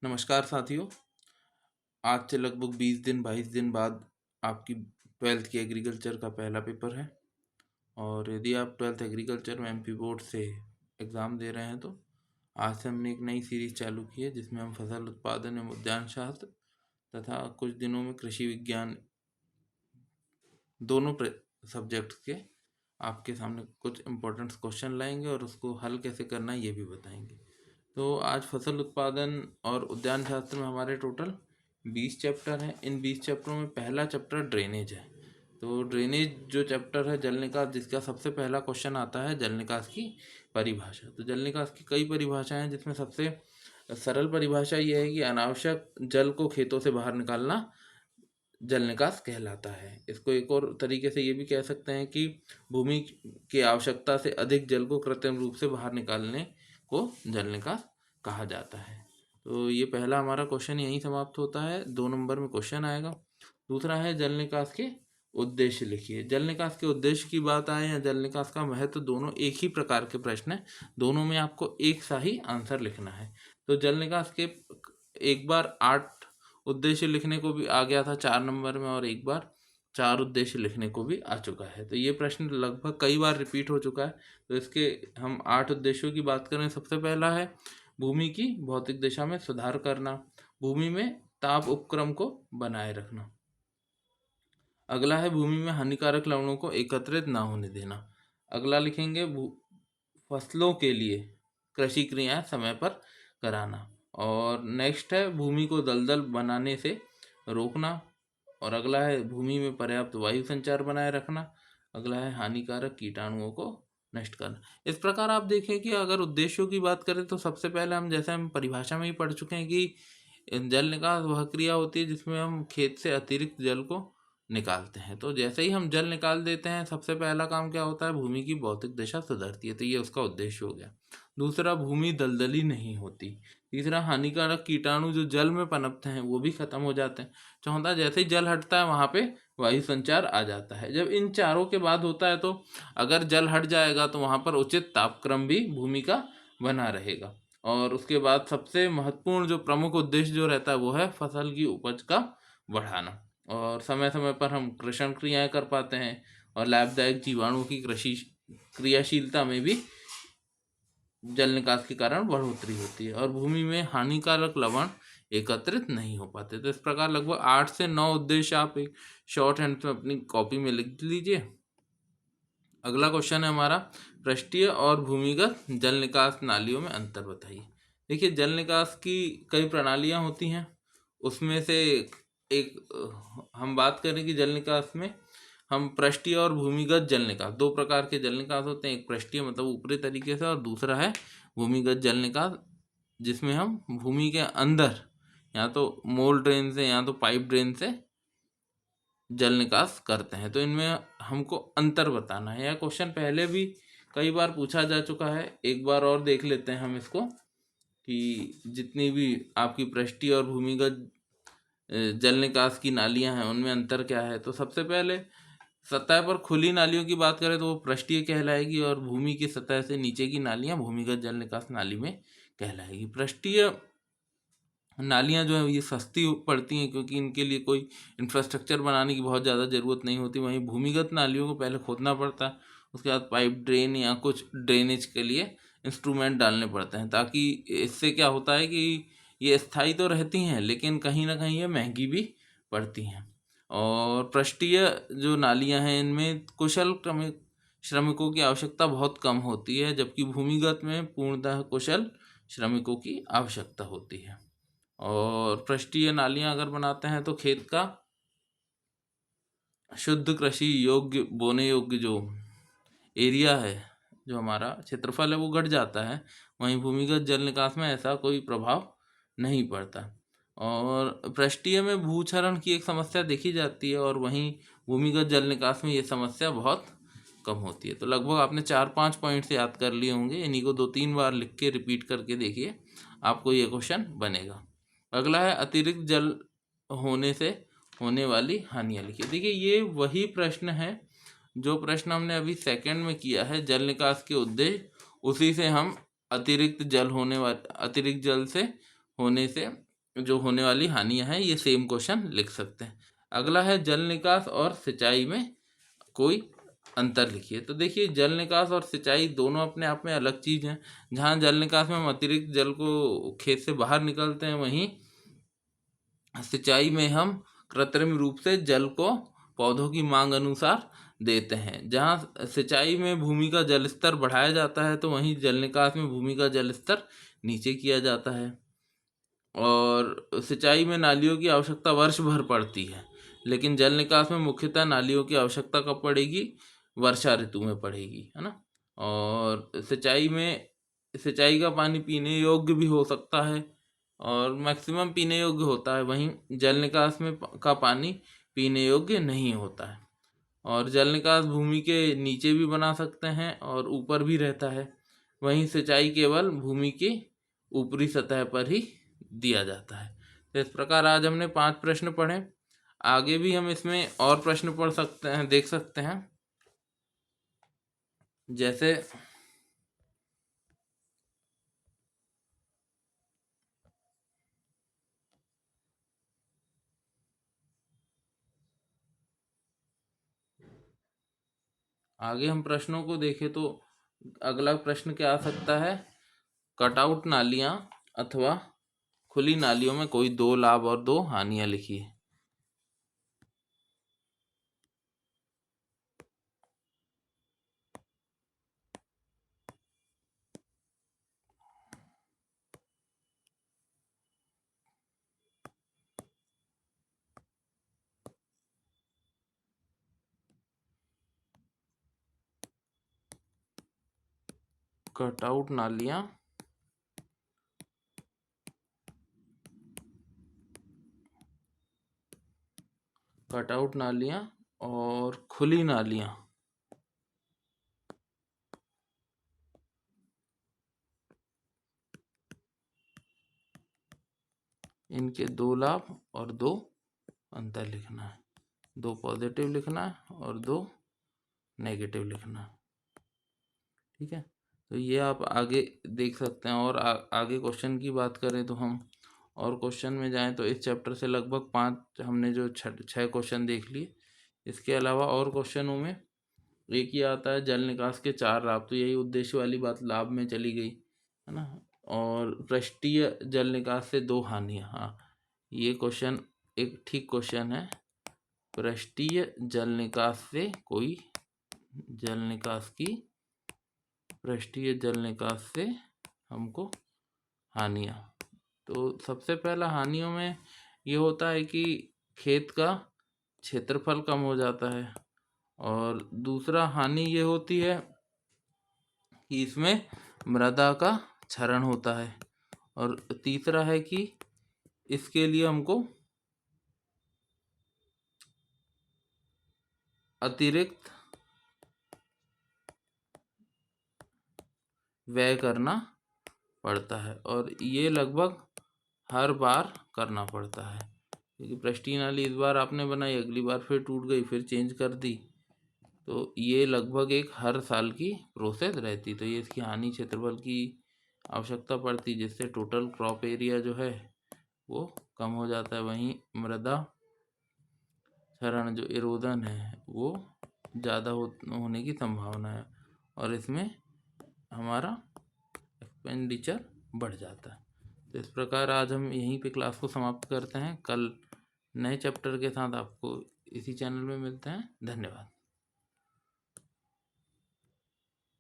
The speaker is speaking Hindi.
नमस्कार साथियों। आज से लगभग 20 दिन 22 दिन बाद आपकी 12th की एग्रीकल्चर का पहला पेपर है। और यदि आप 12th एग्रीकल्चर में एमपी बोर्ड से एग्ज़ाम दे रहे हैं तो आज से हमने एक नई सीरीज़ चालू की है जिसमें हम फसल उत्पादन एवं उद्यान शास्त्र तथा कुछ दिनों में कृषि विज्ञान दोनों सब्जेक्ट्स के आपके सामने कुछ इम्पोर्टेंट क्वेश्चन लाएंगे और उसको हल कैसे करना है ये भी बताएंगे। तो आज फसल उत्पादन और उद्यान शास्त्र में हमारे टोटल 20 चैप्टर हैं। इन 20 चैप्टरों में पहला चैप्टर ड्रेनेज है। तो ड्रेनेज जो चैप्टर है जल निकास, जिसका सबसे पहला क्वेश्चन आता है जल निकास की परिभाषा। तो जल निकास की कई परिभाषाएं हैं जिसमें सबसे सरल परिभाषा ये है कि अनावश्यक जल को खेतों से बाहर निकालना जल निकास कहलाता है। इसको एक और तरीके से ये भी कह सकते हैं कि भूमि की आवश्यकता से अधिक जल को कृत्रिम रूप से बाहर निकालने को जल निकास कहा जाता है। तो ये पहला हमारा क्वेश्चन यहीं समाप्त होता है। 2 नंबर में क्वेश्चन आएगा। दूसरा है जल निकास के उद्देश्य लिखिए। जल निकास के उद्देश्य की बात आए या जल निकास का महत्व, दोनों एक ही प्रकार के प्रश्न है। दोनों में आपको एक सा ही आंसर लिखना है। तो जल निकास के एक बार 8 उद्देश्य लिखने को भी आ गया था 4 नंबर में, और एक बार 4 उद्देश्य लिखने को भी आ चुका है। तो ये प्रश्न लगभग कई बार रिपीट हो चुका है। तो इसके हम 8 उद्देश्यों की बात करें। सबसे पहला है भूमि की भौतिक दिशा में सुधार करना, भूमि में ताप उपक्रम को बनाए रखना। अगला है भूमि में हानिकारक लवणों को एकत्रित ना होने देना। अगला लिखेंगे फसलों के लिए कृषि क्रियाएं समय पर कराना। और नेक्स्ट है भूमि को दलदल बनाने से रोकना। और अगला है भूमि में पर्याप्त वायु संचार बनाए रखना। अगला है हानिकारक कीटाणुओं को नष्ट करना। इस प्रकार आप देखें कि अगर उद्देश्यों की बात करें तो सबसे पहले हम परिभाषा में ही पढ़ चुके हैं कि जल निकास वह क्रिया होती है जिसमें हम खेत से अतिरिक्त जल को निकालते हैं। तो जैसे ही हम जल निकाल देते हैं, सबसे पहला काम क्या होता है, भूमि की भौतिक दशा सुधरती है। तो ये उसका उद्देश्य हो गया। दूसरा, भूमि दलदली नहीं होती। तीसरा, हानिकारक कीटाणु जो जल में पनपते हैं वो भी खत्म हो जाते हैं। चौथा, जैसे ही जल हटता है वहाँ पे वायु संचार आ जाता है। जब इन चारों के बाद होता है तो अगर जल हट जाएगा तो वहाँ पर उचित तापक्रम भी भूमि का बना रहेगा। और उसके बाद सबसे महत्वपूर्ण जो प्रमुख उद्देश्य जो रहता है वो है फसल की उपज का बढ़ाना। और समय समय पर हम कृषण क्रियाएं कर पाते हैं और लाभदायक जीवाणुओं की कृषि क्रियाशीलता में भी जल निकास के कारण बढ़ोतरी होती है। और भूमि में हानिकारक लवण एकत्रित नहीं हो पाते। तो इस प्रकार लगभग 8 से 9 उद्देश्य आप एक शॉर्ट हैंड में अपनी कॉपी में लिख लीजिए। अगला क्वेश्चन है हमारा, पृष्ठीय और भूमिगत जल निकास नालियों में अंतर बताइए। देखिए, जल निकास की कई प्रणालियां होती हैं। उसमें से एक हम बात करें कि जल निकास में हम पृष्ठीय और भूमिगत जल निकास, दो प्रकार के जल निकास होते हैं। एक पृष्ठीय मतलब ऊपरी तरीके से, और दूसरा है भूमिगत जल निकास जिसमें हम भूमि के अंदर या तो मोल ड्रेन से या तो पाइप ड्रेन से जल निकास करते हैं। तो इनमें हमको अंतर बताना है। यह क्वेश्चन पहले भी कई बार पूछा जा चुका है। एक बार और देख लेते हैं हम इसको कि जितनी भी आपकी पृष्ठीय और भूमिगत जल निकास की नालियां हैं उनमें अंतर क्या है। तो सबसे पहले सतह पर खुली नालियों की बात करें तो वो पृष्ठीय कहलाएगी, और भूमि की सतह से नीचे की नालियां भूमिगत जल निकास नाली में कहलाएगी। पृष्ठीय नालियां जो है ये सस्ती पड़ती हैं क्योंकि इनके लिए कोई इंफ्रास्ट्रक्चर बनाने की बहुत ज़्यादा ज़रूरत नहीं होती। वहीं भूमिगत नालियों को पहले खोदना पड़ता है, उसके बाद पाइप ड्रेन या कुछ ड्रेनेज के लिए इंस्ट्रूमेंट डालने पड़ते हैं, ताकि इससे क्या होता है कि ये स्थायी तो रहती हैं लेकिन कहीं ना कहीं ये महंगी भी पड़ती हैं। और पृष्ठीय जो नालियाँ हैं इनमें कुशल श्रमिकों की आवश्यकता बहुत कम होती है, जबकि भूमिगत में पूर्णतः कुशल श्रमिकों की आवश्यकता होती है। और पृष्ठीय नालियां अगर बनाते हैं तो खेत का शुद्ध कृषि योग्य बोने योग्य जो एरिया है, जो हमारा क्षेत्रफल है वो घट जाता है। वहीं भूमिगत जल निकास में ऐसा कोई प्रभाव नहीं पड़ता। और पृष्ठीय में भूक्षरण की एक समस्या देखी जाती है और वहीं भूमिगत जल निकास में ये समस्या बहुत कम होती है। तो लगभग आपने 4-5 पॉइंट्स याद कर लिए होंगे। इन्हीं को 2-3 बार लिख के रिपीट करके देखिए, आपको ये क्वेश्चन बनेगा। अगला है अतिरिक्त जल होने से होने वाली हानियाँ लिखिए। देखिए, ये वही प्रश्न है जो प्रश्न हमने अभी सेकंड में किया है, जल निकास के उद्देश्य। उसी से हम अतिरिक्त जल से होने से जो होने वाली हानियां हैं ये सेम क्वेश्चन लिख सकते हैं। अगला है जल निकास और सिंचाई में कोई अंतर लिखिए। तो देखिए जल निकास और सिंचाई दोनों अपने आप में अलग चीज़ हैं। जहाँ जल निकास में हम अतिरिक्त जल को खेत से बाहर निकलते हैं, वहीं सिंचाई में हम कृत्रिम रूप से जल को पौधों की मांग अनुसार देते हैं। जहाँ सिंचाई में भूमि का जल स्तर बढ़ाया जाता है, तो वहीं जल निकास में भूमि का जल स्तर नीचे किया जाता है। और सिंचाई में नालियों की आवश्यकता वर्ष भर पड़ती है, लेकिन जल निकास में मुख्यतः नालियों की आवश्यकता कब पड़ेगी? वर्षा ऋतु में पड़ेगी, है ना। और सिंचाई में सिंचाई का पानी पीने योग्य भी हो सकता है और मैक्सिमम पीने योग्य होता है, वहीं जल निकास में का पानी पीने योग्य नहीं होता है। और जल निकास भूमि के नीचे भी बना सकते हैं और ऊपर भी रहता है, वहीं सिंचाई केवल भूमि की ऊपरी सतह पर ही दिया जाता है। तो इस प्रकार आज हमने 5 प्रश्न पढ़े। आगे भी हम इसमें और प्रश्न पढ़ सकते हैं, देख सकते हैं। जैसे आगे हम प्रश्नों को देखें तो अगला प्रश्न क्या आ सकता है? कटआउट नालियाँ अथवा खुली नालियों में कोई 2 लाभ और 2 हानियाँ लिखिए। कटआउट नालियाँ और खुली नालियाँ, इनके 2 लाभ और 2 अंतर लिखना है। 2 पॉजिटिव लिखना है और 2 नेगेटिव लिखना है। ठीक है, तो ये आप आगे देख सकते हैं। और आगे क्वेश्चन की बात करें तो हम और क्वेश्चन में जाएं तो इस चैप्टर से लगभग 5 हमने जो 6 क्वेश्चन देख लिए। इसके अलावा और क्वेश्चनों में एक ही आता है जल निकास के 4 लाभ, तो यही उद्देश्य वाली बात लाभ में चली गई, है ना। और पृष्ठीय जल निकास से 2 हानियाँ, हाँ ये क्वेश्चन एक ठीक क्वेश्चन है। पृष्ठीय जल निकास से कोई जल निकास की पृष्ठीय जल निकास से हमको हानियाँ। तो सबसे पहला हानियों में ये होता है कि खेत का क्षेत्रफल कम हो जाता है, और दूसरा हानि ये होती है कि इसमें मृदा का क्षरण होता है, और तीसरा है कि इसके लिए हमको अतिरिक्त व्यय करना पड़ता है, और ये लगभग हर बार करना पड़ता है। क्योंकि पृष्ठीय नाली इस बार आपने बनाई, अगली बार फिर टूट गई, फिर चेंज कर दी, तो ये लगभग एक हर साल की प्रोसेस रहती। तो ये इसकी हानि क्षेत्रफल की आवश्यकता पड़ती, जिससे टोटल क्रॉप एरिया जो है वो कम हो जाता है। वहीं मृदा क्षरण जो इरोजन है वो ज़्यादा होने की संभावना है, और इसमें हमारा एक्सपेंडिचर बढ़ जाता है। तो इस प्रकार आज हम यहीं पे क्लास को समाप्त करते हैं। कल नए चैप्टर के साथ आपको इसी चैनल में मिलते हैं। धन्यवाद।